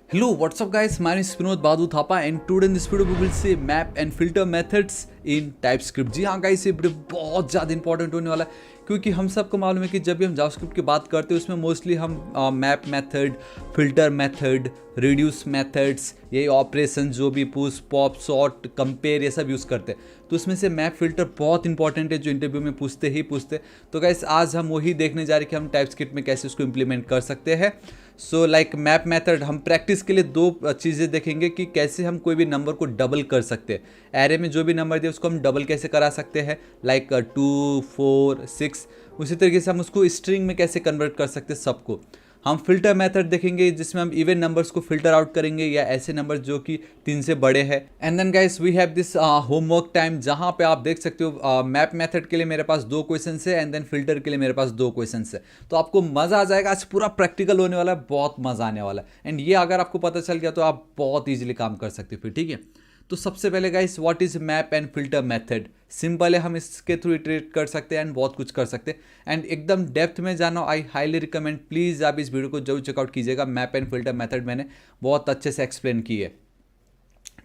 Hello, what's up guys? My name is Vinod Badhu Thapa and today in this video we will see map and filter methods in TypeScript। जी हाँ guys, ये video बहुत ज़्यादा important होने वाला है क्योंकि हम सबको मालूम है कि जब भी हम जावास्क्रिप्ट की बात करते हैं उसमें मोस्टली हम map method, filter method, reduce methods, यही ऑपरेशन जो भी पुश, पॉप, सॉर्ट, कंपेयर ये सब यूज़ करते हैं। तो उसमें से मैप फिल्टर बहुत इंपॉर्टेंट है जो इंटरव्यू में पूछते। तो गाइस आज हम वही देखने जा रहे हैं कि हम टाइपस्क्रिप्ट में कैसे उसको इम्प्लीमेंट कर सकते हैं। सो लाइक मैप मेथड हम प्रैक्टिस के लिए दो चीज़ें देखेंगे कि कैसे हम कोई भी नंबर को डबल कर सकते हैं। एरे में जो भी नंबर दिए उसको हम डबल कैसे करा सकते हैं, लाइक 2, 4, 6। उसी तरीके से हम उसको स्ट्रिंग में कैसे कन्वर्ट कर सकते हैं सबको। हम फिल्टर मेथड देखेंगे जिसमें हम इवन नंबर्स को फिल्टर आउट करेंगे या ऐसे नंबर जो कि 3 से बड़े हैं। And then guys we have this homework time जहाँ पे आप देख सकते हो मैप मेथड के लिए मेरे पास 2 क्वेश्चन है एंड देन फिल्टर के लिए मेरे पास 2 क्वेश्चन है। तो आपको मज़ा आ जाएगा, आज पूरा प्रैक्टिकल होने वाला है, बहुत मज़ा आने वाला है। एंड ये अगर आपको पता चल गया तो आप बहुत ईजिली काम कर सकते हो फिर, ठीक है। तो सबसे पहले guys what is map and filter method, simple है, हम इसके थ्रू इटरेट कर सकते हैं एंड बहुत कुछ कर सकते हैं। एंड एकदम डेप्थ में जाना आई हाईली रिकमेंड, प्लीज़ आप इस वीडियो को जरूर चेकआउट कीजिएगा। मैप एंड फिल्टर मेथड मैंने बहुत अच्छे से एक्सप्लेन की है,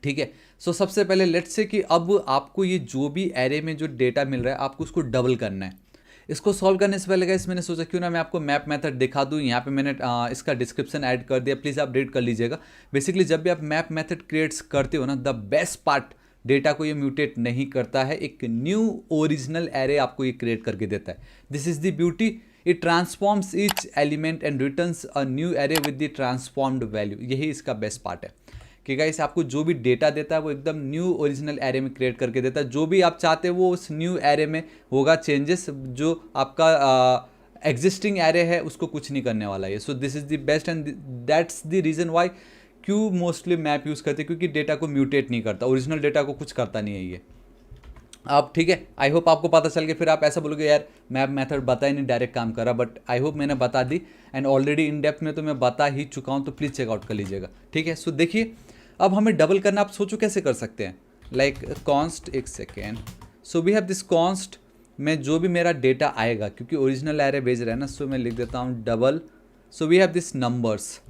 ठीक है। सो सबसे पहले लेट्स से कि अब आपको ये जो भी एरे में जो डेटा मिल रहा है आपको उसको डबल करना है। इसको सॉल्व करने से पहले गाइस मैंने सोचा क्यों ना मैं आपको मैप मेथड दिखा दूं। यहाँ पे मैंने इसका डिस्क्रिप्शन ऐड कर दिया, प्लीज़ आप रीड कर लीजिएगा। बेसिकली जब भी आप मैप मेथड क्रिएट्स करते हो ना, द बेस्ट पार्ट, डेटा को ये म्यूटेट नहीं करता है, एक न्यू ओरिजिनल एरे आपको ये क्रिएट करके देता है। This is the beauty, it transforms each element and returns a new array with the transformed value. यही इसका बेस्ट पार्ट है कि गाइस आपको जो भी डेटा देता है वो एकदम न्यू ओरिजिनल एरे में क्रिएट करके देता है। जो भी आप चाहते हो वो उस न्यू एरे में होगा चेंजेस, जो आपका एग्जिस्टिंग एरे है उसको कुछ नहीं करने वाला है। So this is the best and that's the reason why क्यों मोस्टली मैप यूज़ करते हैं, क्योंकि डेटा को म्यूटेट नहीं करता, ओरिजिनल डेटा को कुछ करता नहीं है ये। आप ठीक है, आई होप आपको पता चल गया। फिर आप ऐसा बोलोगे यार मैप मेथड बता ही नहीं, डायरेक्ट काम करा, बट आई होप मैंने बता दी एंड ऑलरेडी इन डेप्थ में तो मैं बता ही चुका हूँ, तो प्लीज़ चेकआउट कर लीजिएगा, ठीक है। सो देखिए अब हमें डबल करना, आप सोचो कैसे कर सकते हैं। लाइक कॉन्स्ट, एक second, so we have this const में जो भी मेरा डेटा आएगा, क्योंकि ओरिजिनल एरे भेज रहा है ना, सो मैं लिख देता हूँ double. So we have this numbers,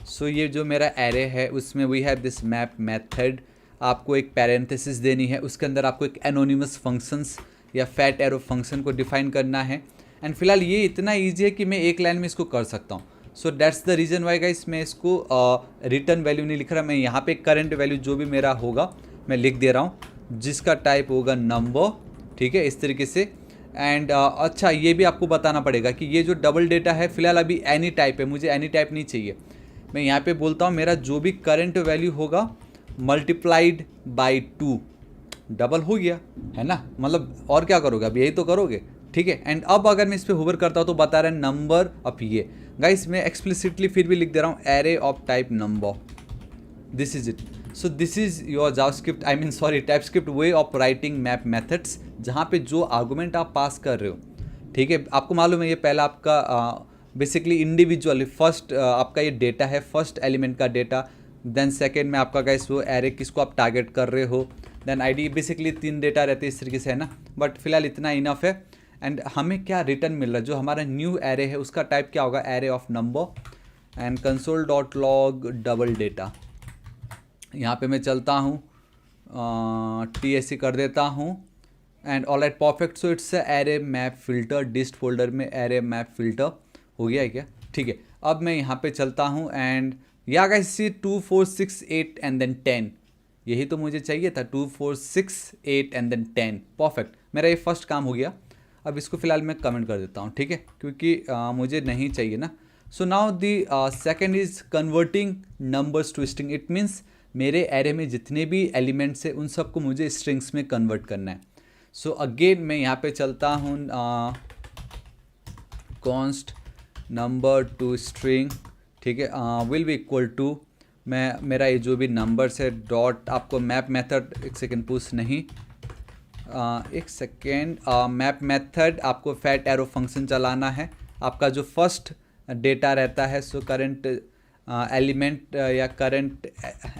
so ये जो मेरा एरे है उसमें we have this map method. आपको एक पैरेंथेसिस देनी है, उसके अंदर आपको एक एनोनिमस फंक्शंस या फैट एरो फंक्शन को डिफाइन करना है। एंड फिलहाल ये इतना ईजी है कि मैं एक लाइन में इसको कर सकता हूँ। So that's the reason why guys मैं इसको रिटर्न वैल्यू नहीं लिख रहा, मैं यहाँ पे करंट वैल्यू जो भी मेरा होगा मैं लिख दे रहा हूँ, जिसका टाइप होगा नंबर, ठीक है, इस तरीके से। एंड अच्छा ये भी आपको बताना पड़ेगा कि ये जो डबल डेटा है फिलहाल अभी एनी टाइप है, मुझे एनी टाइप नहीं चाहिए। मैं यहाँ पे बोलता हूँ मेरा जो भी करंट वैल्यू होगा मल्टीप्लाइड बाई 2, डबल हो गया है ना, मतलब और क्या करोगे, अब यही तो करोगे, ठीक है। एंड अब अगर मैं इस पर होवर करता हूँ तो बता रहा है नंबर। अब ये गाइस मैं एक्सप्लिसिटली फिर भी लिख दे रहा हूँ array of type number, this is it. So this is your JavaScript, I mean sorry TypeScript way of writing map methods, जहाँ पे जो आर्गुमेंट आप पास कर रहे हो, ठीक है। आपको मालूम है ये पहला आपका बेसिकली इंडिविजुअली फर्स्ट आपका ये डेटा है, फर्स्ट एलिमेंट का डेटा। देन सेकेंड में आपका गाइस वो एरे किसको आप टारगेट कर रहे हो, देन आईडी, बेसिकली 3 डेटा रहते हैं इस तरीके से, है ना। बट फिलहाल इतना इनफ है। एंड हमें क्या रिटर्न मिल रहा है, जो हमारा न्यू एरे है उसका टाइप क्या होगा, array of number. And console dot log double data, यहाँ पे मैं चलता हूँ TSC कर देता हूँ and all right perfect. So it's array map filter, डिस्ट folder में एरे मैप फिल्टर हो गया है क्या, ठीक है। अब मैं यहाँ पे चलता हूँ एंड या गाइस सी 2, 4, 6, 8 एंड देन 10, यही तो मुझे चाहिए था, 2, 4, 6, 8 एंड देन 10, परफेक्ट। मेरा ये फर्स्ट काम हो गया। अब इसको फिलहाल मैं कमेंट कर देता हूँ, ठीक है, क्योंकि मुझे नहीं चाहिए ना। So now the second is converting numbers to string, it means मेरे एरे में जितने भी एलिमेंट्स हैं उन सबको मुझे स्ट्रिंग्स में कन्वर्ट करना है। सो अगेन मैं यहाँ पे चलता हूँ कॉन्स्ट नंबर टू स्ट्रिंग, ठीक है, विल बी इक्वल टू, मैं मेरा ये जो भी नंबर्स है डॉट, आपको मैप मेथड, एक सेकेंड पुश नहीं, एक सेकेंड, मैप मेथड आपको फैट एरो फंक्शन चलाना है। आपका जो फर्स्ट डेटा रहता है, सो करंट एलिमेंट या करंट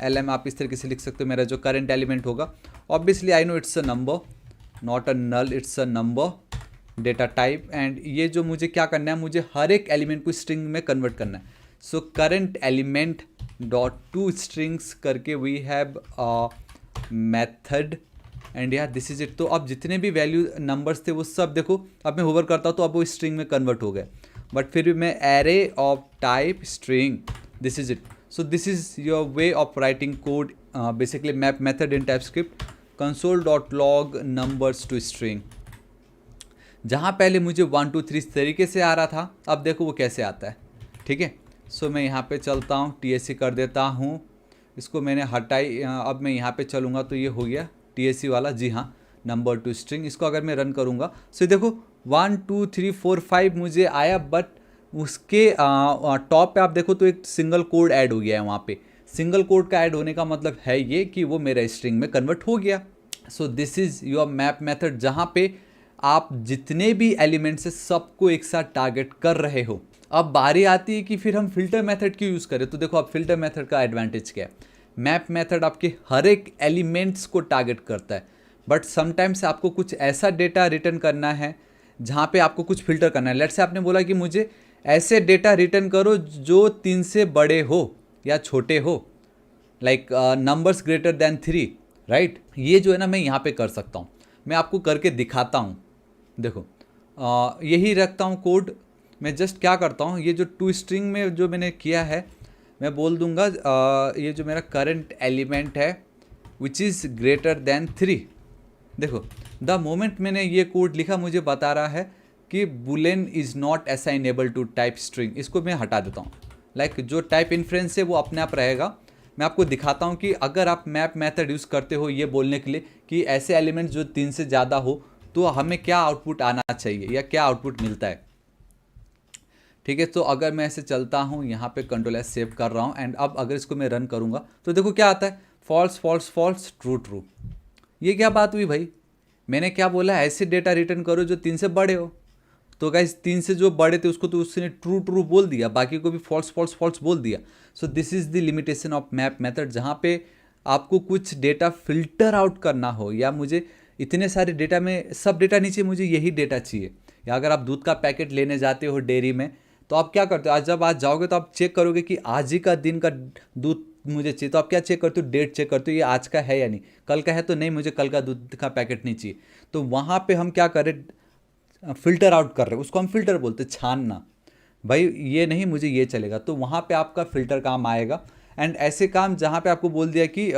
LM आप इस तरीके से लिख सकते हो। मेरा जो करंट एलिमेंट होगा, obviously I know it's a number, not a null, it's a number, data type. And ये जो मुझे क्या करना है, मुझे हर एक एलिमेंट को स्ट्रिंग में कन्वर्ट करना है। So current element dot two strings करके वी हैव मेथड एंड या दिस इज इट। तो अब जितने भी वैल्यू नंबर्स थे वो सब देखो, अब मैं होवर करता हूँ तो अब वो स्ट्रिंग में कन्वर्ट हो गए, बट फिर भी मैं array of type string, this is it. So this is your way of writing code, basically map method in TypeScript console.log numbers to string। जहाँ पहले मुझे 1 2 3 इस तरीके से आ रहा था, अब देखो वो कैसे आता है, ठीक है। सो मैं यहाँ पे चलता हूँ, TSC कर देता हूँ, इसको मैंने हटाई, अब मैं यहाँ पे चलूँगा तो ये हो गया TSC वाला, जी हाँ, नंबर टू स्ट्रिंग। इसको अगर मैं रन करूँगा सो देखो 1 2 3 4 5 मुझे आया, बट उसके टॉप पे आप देखो तो एक सिंगल कोड ऐड हो गया है वहाँ पे। सिंगल कोड का ऐड होने का मतलब है ये कि वो मेरा स्ट्रिंग में कन्वर्ट हो गया। So this is your map method, जहाँ पे आप जितने भी एलिमेंट्स है सबको एक साथ टारगेट कर रहे हो। अब बारी आती है कि फिर हम फिल्टर मेथड क्यों यूज़ करें। तो देखो अब फिल्टर मेथड का एडवांटेज क्या है, मैप मेथड आपके हर एक एलिमेंट्स को टारगेट करता है, बट समटाइम्स आपको कुछ ऐसा डेटा रिटर्न करना है जहाँ पे आपको कुछ फिल्टर करना है। लेट्स से आपने बोला कि मुझे ऐसे डेटा रिटर्न करो जो 3 से बड़े हो या छोटे हो, like numbers greater than 3, right. ये जो है ना मैं यहाँ पे कर सकता हूँ, मैं आपको करके दिखाता हूँ। देखो यही रखता हूँ कोड, मैं जस्ट क्या करता हूँ, ये जो टू स्ट्रिंग में जो मैंने किया है मैं बोल दूंगा ये जो मेरा करंट एलिमेंट है विच इज़ ग्रेटर देन 3। देखो द मोमेंट मैंने ये कोड लिखा मुझे बता रहा है कि boolean is not assignable to type string. इसको मैं हटा देता हूँ, लाइक जो टाइप इन्फ्रेंस है वो अपने आप रहेगा। मैं आपको दिखाता हूँ कि अगर आप मैप मेथड यूज़ करते हो ये बोलने के लिए कि ऐसे एलिमेंट्स जो 3 से ज़्यादा हो तो हमें क्या आउटपुट आना चाहिए या क्या आउटपुट मिलता है, ठीक है। तो अगर मैं ऐसे चलता हूँ, यहाँ पे Ctrl+S सेव कर रहा हूँ एंड अब अगर इसको मैं रन करूँगा तो देखो क्या आता है, false false false true true. ये क्या बात हुई भाई, मैंने क्या बोला, ऐसे डेटा रिटर्न करो जो 3 से बड़े हो। तो गाइस 3 से जो बड़े थे उसको तो उसने ट्रू ट्रू बोल दिया, बाकी को भी फॉल्स फॉल्स फॉल्स बोल दिया। So this is the limitation of map method, जहाँ पे आपको कुछ डेटा फिल्टर आउट करना हो, या मुझे इतने सारे डेटा में सब डेटा नीचे मुझे यही डेटा चाहिए। या अगर आप दूध का पैकेट लेने जाते हो डेयरी में तो आप क्या करते हो, आज जब आज जाओगे तो आप चेक करोगे कि आज ही का दिन का दूध मुझे चाहिए, तो आप क्या चेक करते हो, डेट चेक करते हो ये आज का है या नहीं, कल का है तो नहीं, मुझे कल का दूध का पैकेट नहीं चाहिए। तो वहाँ पे हम क्या करें, फ़िल्टर आउट कर रहे हैं, उसको हम फ़िल्टर बोलते हैं, छानना। भाई ये नहीं, मुझे ये चलेगा, तो वहाँ पे आपका फ़िल्टर काम आएगा। एंड ऐसे काम जहाँ पे आपको बोल दिया कि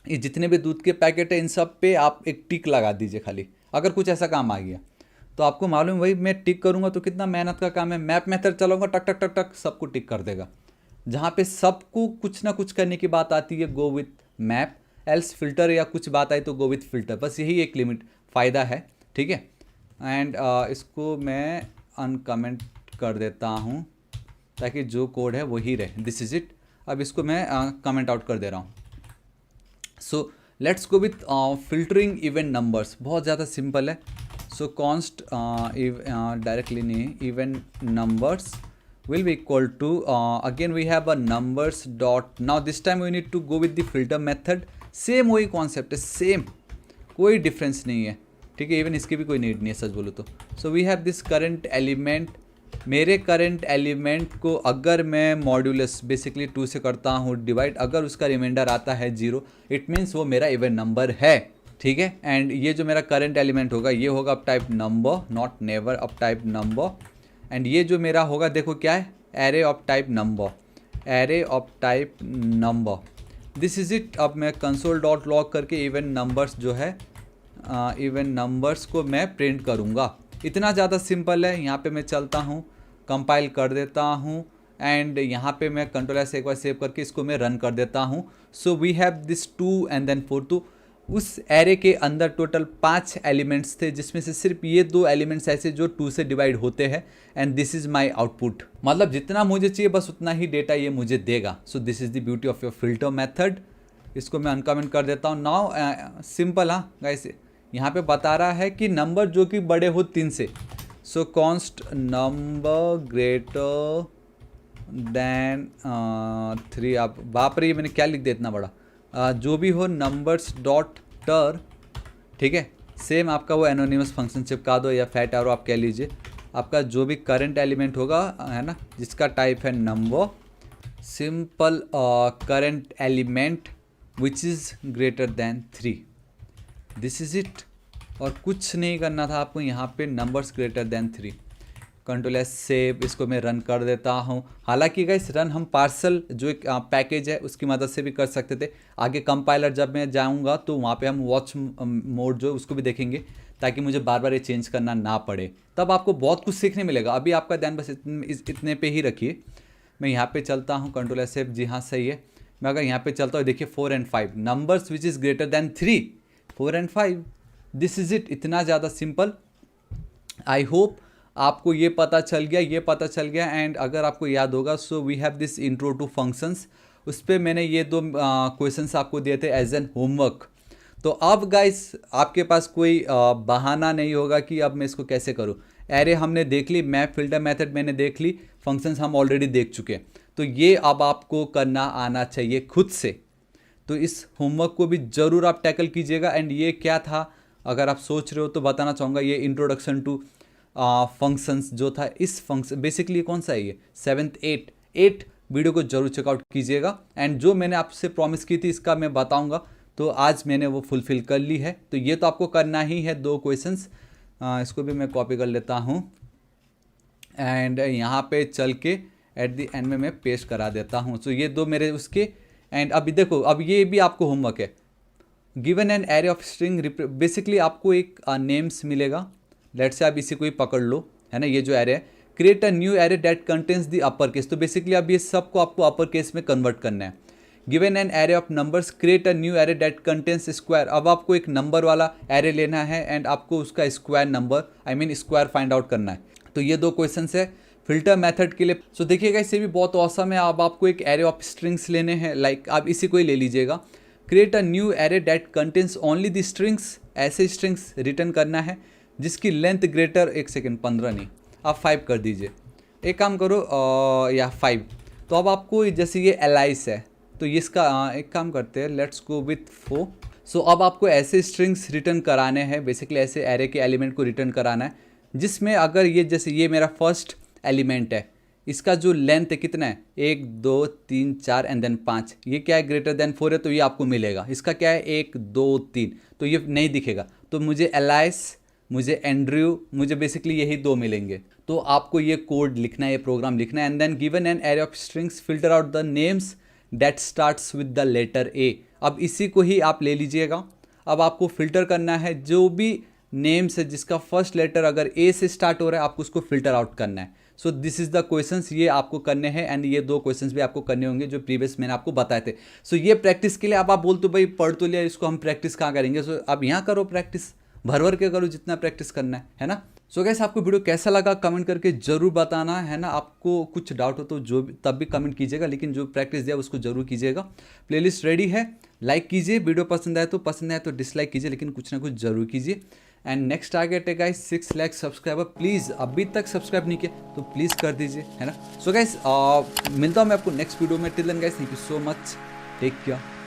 ये जितने भी दूध के पैकेट है इन सब पे आप एक टिक लगा दीजिए खाली, अगर कुछ ऐसा काम आ गया तो आपको मालूम है भाई मैं टिक करूँगा तो कितना मेहनत का काम है। मैप मेथड चलाऊँगा टक टक टक टक सबको टिक कर देगा। जहाँ पे सबको कुछ ना कुछ करने की बात आती है go with map, else filter, या कुछ बात आई तो गो विथ फिल्टर, बस यही एक लिमिट फ़ायदा है, ठीक है। एंड इसको मैं अनकमेंट कर देता हूँ ताकि जो कोड है वही रहे, दिस इज़ इट। अब इसको मैं कमेंट आउट कर दे रहा हूँ। So let's go with filtering event numbers, बहुत ज़्यादा सिंपल है। सो कॉन्स्ट डायरेक्टली नहीं, event numbers will be equal to again we have a numbers dot, now this time we need to go with the filter method, same वही concept है, same, कोई difference नहीं है, ठीक है। इवन इसकी भी कोई नीड नहीं है सच बोलो तो। So we have this current element, मेरे करंट एलिमेंट को अगर मैं मॉड्यूलस बेसिकली 2 से करता हूँ डिवाइड, अगर उसका रिमाइंडर आता है 0 इट मीन्स वो मेरा इवन नंबर है, ठीक है। एंड ये जो मेरा करंट एलिमेंट होगा ये होगा of type number, not never, of type number. And ये जो मेरा होगा देखो क्या है, array of type number, array of type number, this is it. अब मैं console.log करके इवन नंबर्स जो है इवन नंबर्स को मैं प्रिंट करूँगा। इतना ज़्यादा सिंपल है। यहाँ पे मैं चलता हूँ, कंपाइल कर देता हूँ एंड यहाँ पे मैं Ctrl+S एक बार सेव करके इसको मैं रन कर देता हूँ। So we have this 2 and then 4, तो उस एरे के अंदर टोटल 5 एलिमेंट्स थे जिसमें से सिर्फ ये 2 एलिमेंट्स ऐसे जो 2 से डिवाइड होते हैं and this is my output, मतलब जितना मुझे चाहिए बस उतना ही डेटा ये मुझे देगा। So this is the beauty of your filter method. इसको मैं अनकमेंट कर देता हूँ। नाउ सिंपल, हाँ गाइस यहाँ पे बता रहा है कि नंबर जो कि बड़े हो 3 से, सो कॉन्स्ट नंबर ग्रेटर देन 3, आप बाप रे मैंने क्या लिख दिया इतना बड़ा, जो भी हो नंबर्स डॉट टर, ठीक है। सेम आपका वो एनोनिमस फंक्शन चिपका दो या फैट एरो आप कह लीजिए, आपका जो भी करंट एलिमेंट होगा है ना जिसका टाइप है number, simple current element which is greater than 3, this is it. और कुछ नहीं करना था आपको, यहाँ पे numbers greater than 3। Control S save, इसको मैं रन कर देता हूँ। हालांकि गाइस रन हम पार्सल जो एक पैकेज है उसकी मदद से भी कर सकते थे। आगे कंपाइलर जब मैं जाऊँगा तो वहाँ पे हम वॉच मोड जो उसको भी देखेंगे, ताकि मुझे बार बार ये चेंज करना ना पड़े। तब आपको बहुत कुछ सीखने मिलेगा। अभी आपका ध्यान बस इतने पे ही रखिए। मैं यहाँ पे चलता हूँ, कंट्रोल एस सेव, जी हाँ सही है। मैं अगर यहाँ पे चलता हूँ, देखिए 4 and 5 numbers which is greater than 3, 4 and 5, this is it. इतना ज़्यादा सिंपल। आई होप आपको ये पता चल गया, एंड अगर आपको याद होगा, so we have this intro to functions, उस पर मैंने ये 2 क्वेश्चंस आपको दिए थे एज एन होमवर्क। तो अब गाइस आपके पास कोई बहाना नहीं होगा कि अब मैं इसको कैसे करूँ। एरे हमने देख ली, मैप फिल्टर मेथड मैंने देख ली, फंक्शंस हम ऑलरेडी देख चुके हैं। तो ये अब आपको करना आना चाहिए खुद से। तो इस होमवर्क को भी ज़रूर आप टैकल कीजिएगा। एंड ये क्या था, अगर आप सोच रहे हो तो बताना चाहूँगा, ये इंट्रोडक्शन टू फंक्शंस जो था, इस फंक्शन बेसिकली कौन सा है ये 7th 8 वीडियो को जरूर चेकआउट कीजिएगा। एंड जो मैंने आपसे प्रॉमिस की थी इसका मैं बताऊंगा, तो आज मैंने वो फुलफिल कर ली है। तो ये तो आपको करना ही है 2 क्वेश्चंस। इसको भी मैं कॉपी कर लेता हूँ एंड यहाँ पे चल के एट द एंड में मैं पेस्ट करा देता हूँ। तो ये 2 मेरे उसके। एंड अभी देखो, अब ये भी आपको होमवर्क है। Given an array of string, basically आपको एक नेम्स मिलेगा। लेट्स से आप इसी को ही पकड़ लो, है ना, ये जो एरे है। Create a new array that contains the upper case, तो बेसिकली अब ये सबको आपको अपर केस में कन्वर्ट करना है। Given an array of numbers, create a new array that contains square, अब आपको एक नंबर वाला एरे लेना है एंड आपको उसका square number, I mean square find out करना है। तो ये 2 क्वेश्चन है फिल्टर मेथड के लिए। सो देखिएगा, इससे भी बहुत औसम है। अब आपको एक एरे ऑफ स्ट्रिंग्स लेने हैं, लाइक आप इसी को ही ले लीजिएगा। Create a new array that contains only the strings, ऐसे स्ट्रिंग्स रिटर्न करना है जिसकी लेंथ ग्रेटर, 1 सेकेंड 15 नहीं, आप 5 कर दीजिए। एक काम करो या 5। तो अब आपको जैसे ये एलाइस है, तो इसका एक काम करते हैं, लेट्स गो विथ 4। सो अब आपको ऐसे स्ट्रिंग्स रिटर्न कराने हैं, बेसिकली ऐसे एरे के एलिमेंट को रिटर्न कराना है जिसमें अगर ये जैसे ये मेरा फर्स्ट एलिमेंट है, इसका जो लेंथ है कितना है, 1 2 3 4 एंड देन 5, ये क्या है ग्रेटर देन 4 है, तो ये आपको मिलेगा। इसका क्या है 1 2 3, तो ये नहीं दिखेगा। तो मुझे एलाइस, मुझे एंड्रयू, मुझे बेसिकली यही 2 मिलेंगे। तो आपको ये कोड लिखना है, ये प्रोग्राम लिखना है। And then given an array of strings, filter out the names that starts with the letter A. अब इसी को ही आप ले लीजिएगा। अब आपको फिल्टर करना है, जो भी नेम्स है जिसका फर्स्ट लेटर अगर ए से स्टार्ट हो रहा है, आपको उसको फिल्टर आउट करना है। So this is the questions, ये आपको करने हैं। एंड ये 2 क्वेश्चंस भी आपको करने होंगे जो प्रीवियस मैंने आपको बताए थे। सो ये प्रैक्टिस के लिए अब आप बोलते हो भाई पढ़ तो लिया, इसको हम प्रैक्टिस कहाँ करेंगे। सो अब यहाँ करो प्रैक्टिस, भर के करो जितना प्रैक्टिस करना है ना। सो गाइस आपको वीडियो कैसा लगा कमेंट करके जरूर बताना, है ना। आपको कुछ डाउट हो तो जो भी तब भी कमेंट कीजिएगा, लेकिन जो प्रैक्टिस दिया उसको जरूर कीजिएगा। प्लेलिस्ट रेडी है, लाइक कीजिए, वीडियो पसंद आए तो डिसलाइक कीजिए, लेकिन कुछ ना कुछ जरूर कीजिए। एंड नेक्स्ट टारगेट है गाइस 6 लाख सब्सक्राइबर। प्लीज़ अभी तक सब्सक्राइब नहीं किया तो प्लीज़ कर दीजिए, है ना। सो गाइस मिलता हूँ मैं आपको नेक्स्ट वीडियो में। Till then guys, thank you so much, take care.